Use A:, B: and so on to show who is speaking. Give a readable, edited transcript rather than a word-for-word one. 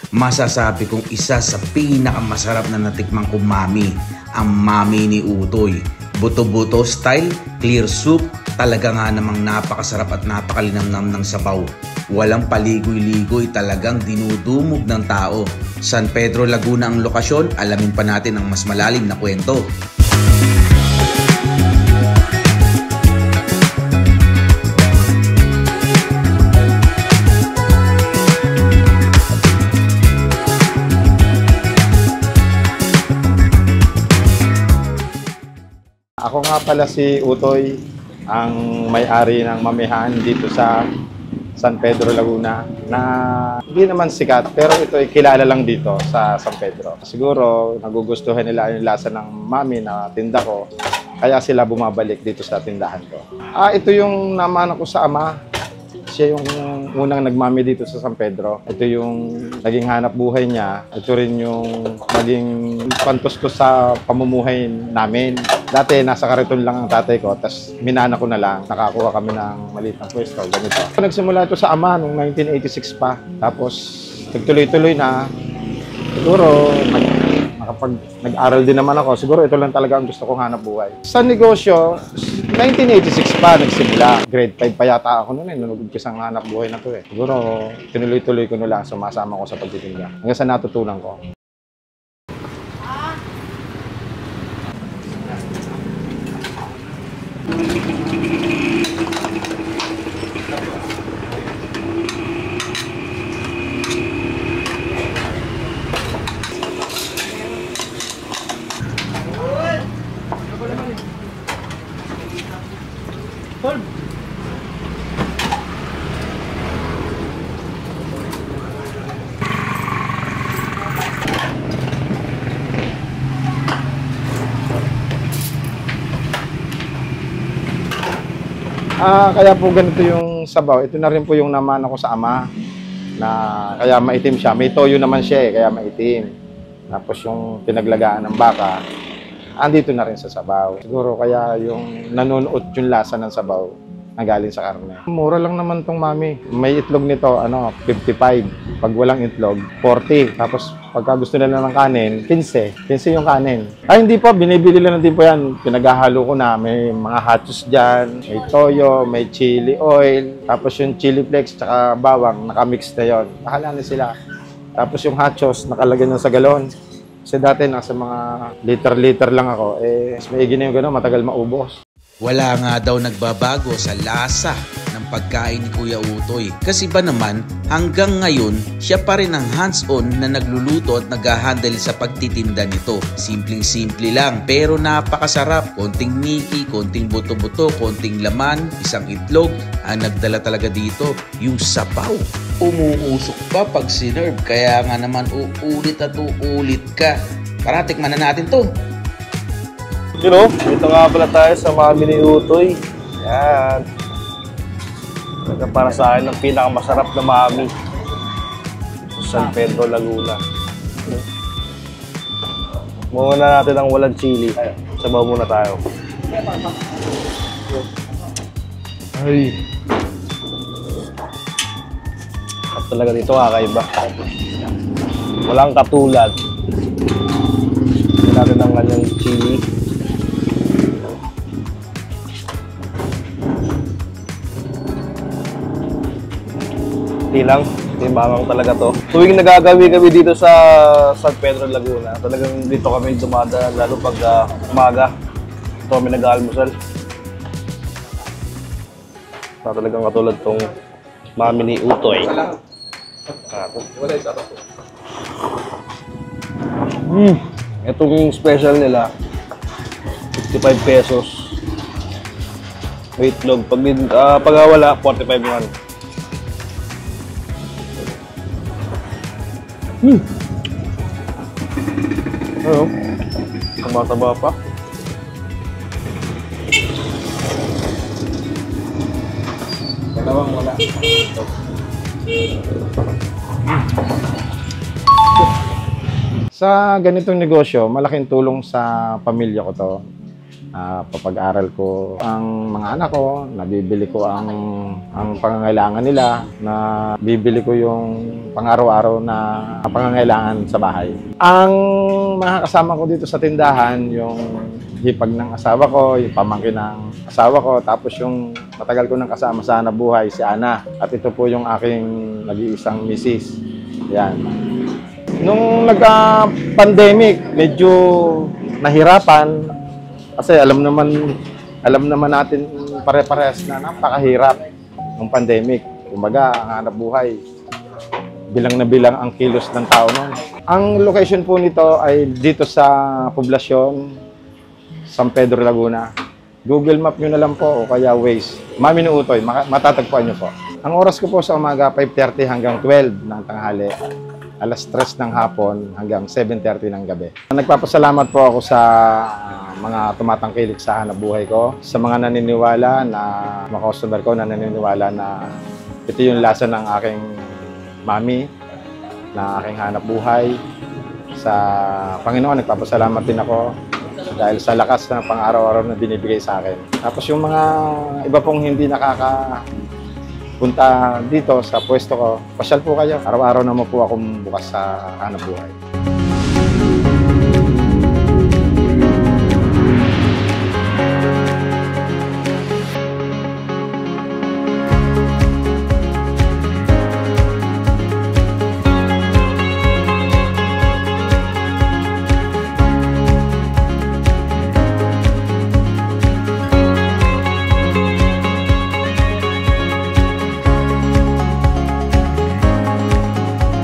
A: Masasabi kong isa sa pinakamasarap na natikmang kong mami, ang mami ni Utoy. Buto-buto style, clear soup, talaga nga namang napakasarap at napakalinamnam ng sabaw. Walang paligoy-ligoy, talagang dinudumog ng tao. San Pedro, Laguna ang lokasyon, alamin pa natin ang mas malalim na kwento.
B: Ako nga pala si Utoy, ang may-ari ng mamihan dito sa San Pedro, Laguna, na hindi naman sikat pero ito ay kilala lang dito sa San Pedro. Siguro nagugustuhan nila yung lasa ng mami na tinda ko, kaya sila bumabalik dito sa tindahan ko. Ito yung naman ako sa ama. Siya yung unang nagmami dito sa San Pedro. Ito yung naging hanap buhay niya. Ito rin yung naging pantustos sa pamumuhay namin. Dati nasa Kariton lang ang tatay ko, tapos minana ko na lang. Nakakuha kami ng maliit na pwesto, ganito. Nagsimula ito sa ama noong 1986 pa. Tapos nagtuloy-tuloy na. Siguro kapag nag-aral din naman ako, siguro ito lang talaga ang gusto kong hanap buhay. Sa negosyo, 1986 pa nagsimula. Grade 5 pa yata ako noon nung nag-umpisa ang hanap buhay na to eh. Siguro tinuloy-tuloy ko na lang, sumasama ko sa pagtitinda. Hanggang sa natutunan ko. Kaya po ganito yung sabaw. Ito na rin po yung naman ako sa ama na kaya maitim siya. May toyo naman siya eh, kaya maitim. Tapos yung pinaglagaan ng baka, andito na rin sa sabaw. Siguro kaya yung nanunuot yung lasa ng sabaw na galing sa karne. Mura lang naman tong mami. May itlog nito, 55. Pag walang itlog, 40. Tapos pagka gusto nila ng kanin, 15. 15 yung kanin. Hindi po, binibili lang din po yan. Pinaghahalo ko na. May mga hotches dyan, may toyo, may chili oil. Tapos yung chili flakes tsaka bawang, nakamix na yon. Bahala na sila. Tapos yung hotches, nakalagay na sa galon. Kasi dati nasa mga liter-liter lang ako. Mas maigi na yung gano'n, matagal maubos.
A: Wala nga daw nagbabago sa lasa ng pagkain ni Kuya Utoy. Kasi ba naman, hanggang ngayon, siya pa rin ang hands-on na nagluluto at nag-handle sa pagtitinda nito. Simpleng-simple lang, pero napakasarap. Konting miki, konting buto-buto, konting laman, isang itlog. Ang nagdala talaga dito, yung sabaw. Umuusok pa pag sinerve, kaya nga naman uulit at uulit ka. Tara, tikman na natin to.
C: Ito nga pala tayo sa mami ni Utoy. Yan. Ito para sa akin ang pinakamasarap na mami sa San Pedro, Laguna. Muna natin ang walang chili. Sabaw muna tayo. Ay. At talaga dito kakaiba. Walang katulad. Ito natin ang kanyang chili. Lang, timbangang talaga to. Tuwing nagagawi kami dito sa San Pedro, Laguna, talagang dito kami dumadaan, lalo pag umaga. Ito kami nag-aalmusal. Talagang katulad tong mami ni Utoy. Itong special nila, 55 pesos. May itlog. Pag wala, 45 naman. Ano? Tumataba pa.
B: Dalawang wala. Sa ganitong negosyo, malaking tulong sa pamilya ko to. Papag-aral ko ang mga anak ko, nabibili ko ang pangangailangan nila, na bibili ko yung pang-araw-araw na pangangailangan sa bahay. Ang mga kasama ko dito sa tindahan, yung hipag ng asawa ko, yung pamangkin ng asawa ko, tapos yung matagal ko nang kasama sa buhay, si Ana. At ito po yung aking nag-iisang misis. Yan. Nung nagka-pandemic, medyo nahirapan kasi alam naman natin pare-parehas na napakahirap ng pandemic. Kumbaga, ang hanap buhay, bilang na bilang ang kilos ng tao noon. Ang location po nito ay dito sa poblasyon, San Pedro, Laguna. Google Map nyo na lang po o kaya Waze. Mami ni Utoy, matatagpuan nyo po. Ang oras ko po sa umaga, 5:30 hanggang 12 ng tanghali. Alas 3 ng hapon hanggang 7:30 ng gabi. Nagpapasalamat po ako sa mga tumatangkilik sa hanap buhay ko, sa mga naniniwala na mga customer ko na naniniwala na ito yung lasa ng aking mami, na aking hanap buhay. Sa Panginoon, nagpapasalamat din ako dahil sa lakas ng pang-araw-araw na binibigay sa akin. Tapos yung mga iba pong hindi punta dito sa pwesto ko, pasyal po kayo. Araw-araw naman po akong bukas sa hanap buhay.